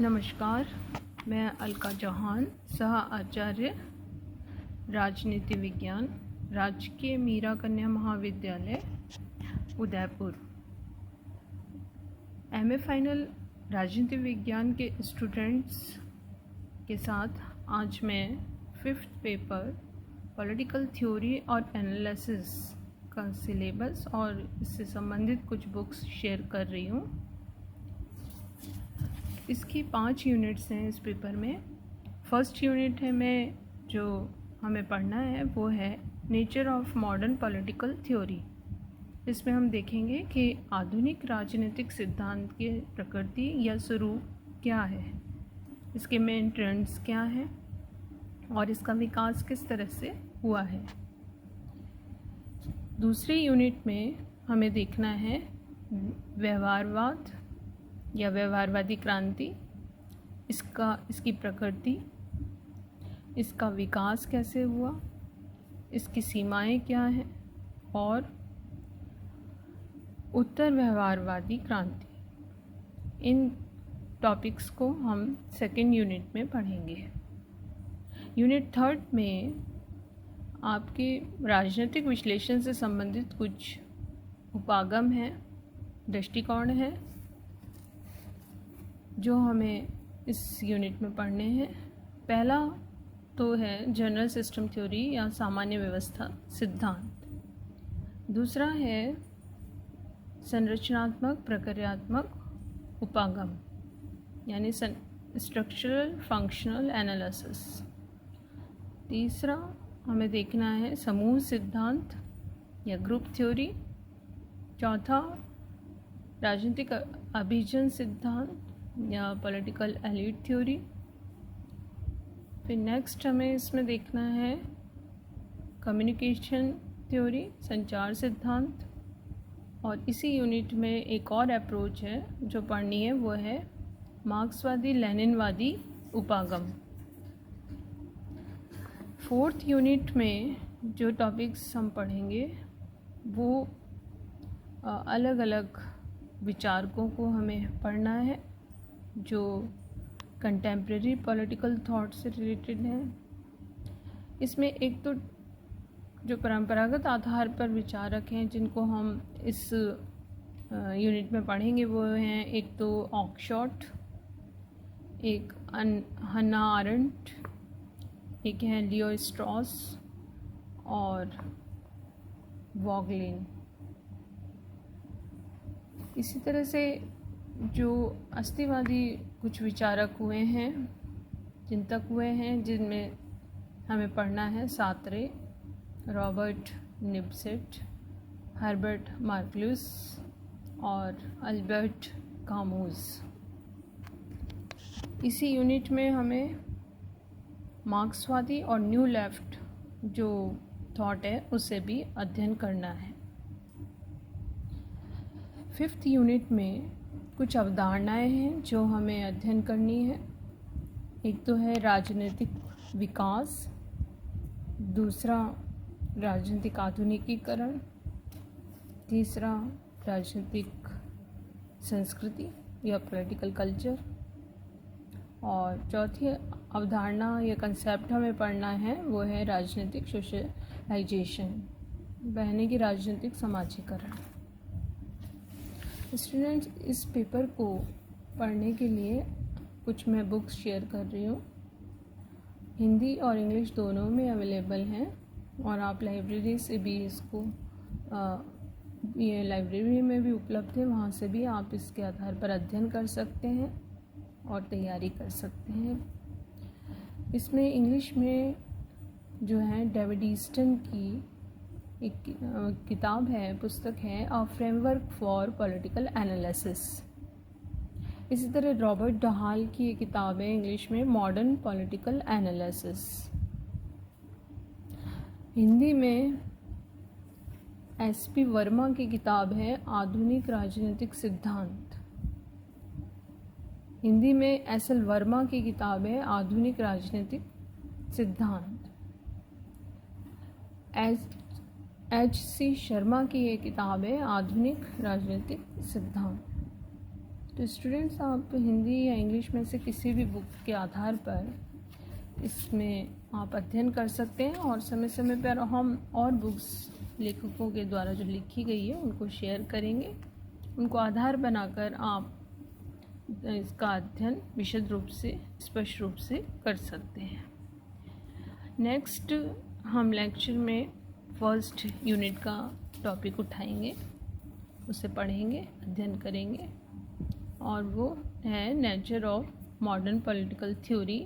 नमस्कार, मैं अलका चौहान, सह आचार्य राजनीति विज्ञान, राजकीय मीरा कन्या महाविद्यालय उदयपुर। एमए फाइनल राजनीति विज्ञान के स्टूडेंट्स के साथ आज मैं 5th पेपर पॉलिटिकल थ्योरी और एनालिसिस का सिलेबस और इससे संबंधित कुछ बुक्स शेयर कर रही हूँ। इसकी 5 यूनिट्स हैं इस पेपर में। फर्स्ट यूनिट है में जो हमें पढ़ना है वो है nature of modern political theory. इसमें हम देखेंगे कि आधुनिक राजनीतिक सिद्धांत की प्रकृति या स्वरूप क्या है, इसके मेन ट्रेंड्स क्या हैं और इसका विकास किस तरह से हुआ है। दूसरी यूनिट में हमें देखना है व्यवहारवाद या व्यवहारवादी क्रांति, इसकी प्रकृति, इसका विकास कैसे हुआ, इसकी सीमाएं क्या हैं और उत्तर व्यवहारवादी क्रांति। इन टॉपिक्स को हम सेकेंड यूनिट में पढ़ेंगे। यूनिट थर्ड में आपके राजनीतिक विश्लेषण से संबंधित कुछ उपागम हैं, दृष्टिकोण हैं जो हमें इस यूनिट में पढ़ने हैं। पहला तो है जनरल सिस्टम थ्योरी या सामान्य व्यवस्था सिद्धांत। दूसरा है संरचनात्मक प्रक्रियात्मक उपागम यानी स्ट्रक्चरल फंक्शनल एनालिसिस। तीसरा हमें देखना है समूह सिद्धांत या ग्रुप थ्योरी। चौथा राजनीतिक अभिजन सिद्धांत या पॉलिटिकल एलीट थ्योरी। फिर नेक्स्ट हमें इसमें देखना है कम्युनिकेशन थ्योरी, संचार सिद्धांत। और इसी यूनिट में एक और अप्रोच है जो पढ़नी है, वो है मार्क्सवादी लेनिनवादी उपागम। फोर्थ यूनिट में जो टॉपिक्स हम पढ़ेंगे वो अलग अलग विचारकों को हमें पढ़ना है जो कंटेम्प्रेरी पॉलिटिकल थॉट से रिलेटेड हैं। इसमें एक तो जो परंपरागत आधार पर विचारक हैं जिनको हम इस यूनिट में पढ़ेंगे वो हैं एक तो ऑकशॉट, एक हन्ना आरेंट, एक है लियो स्ट्रॉस और वॉगलिन। इसी तरह से जो अस्तिवादी कुछ विचारक हुए हैं, चिंतक हुए हैं, जिनमें हमें पढ़ना है सात्रे, रॉबर्ट निब्सेट, हर्बर्ट मार्क्यूस और अल्बर्ट कामूज। इसी यूनिट में हमें मार्क्सवादी और न्यू लेफ्ट जो थॉट है उसे भी अध्ययन करना है। 5th यूनिट में कुछ अवधारणाएं हैं जो हमें अध्ययन करनी है। एक तो है राजनीतिक विकास, दूसरा राजनीतिक आधुनिकीकरण, तीसरा राजनीतिक संस्कृति या पॉलिटिकल कल्चर, और चौथी अवधारणा या कंसेप्ट हमें पढ़ना है वो है राजनीतिक सोशलाइजेशन, बहने की राजनीतिक समाजीकरण। स्टूडेंट्स, इस पेपर को पढ़ने के लिए कुछ मैं बुक्स शेयर कर रही हूँ। हिंदी और इंग्लिश दोनों में अवेलेबल हैं और आप लाइब्रेरी से भी इसको ये लाइब्रेरी में भी उपलब्ध है, वहाँ से भी आप इसके आधार पर अध्ययन कर सकते हैं और तैयारी कर सकते हैं। इसमें इंग्लिश में जो है डेविड ईस्टन की एक किताब है, पुस्तक है a framework for political analysis. इसी तरह रॉबर्ट डहाल की एक किताब है इंग्लिश में मॉडर्न पॉलिटिकल एनालिसिस। हिंदी में एसपी वर्मा की किताब है आधुनिक राजनीतिक सिद्धांत। हिंदी में एसएल वर्मा की किताब है आधुनिक राजनीतिक सिद्धांत। एच.सी. शर्मा की एक किताब है आधुनिक राजनीतिक सिद्धांत। तो स्टूडेंट्स, आप हिंदी या इंग्लिश में से किसी भी बुक के आधार पर इसमें आप अध्ययन कर सकते हैं और समय समय पर हम और बुक्स लेखकों के द्वारा जो लिखी गई है उनको शेयर करेंगे। उनको आधार बनाकर आप इसका अध्ययन विशद रूप से, स्पष्ट रूप से कर सकते हैं। नेक्स्ट हम लेक्चर में फर्स्ट यूनिट का टॉपिक उठाएंगे, उसे पढ़ेंगे, अध्ययन करेंगे और वो है nature of modern political theory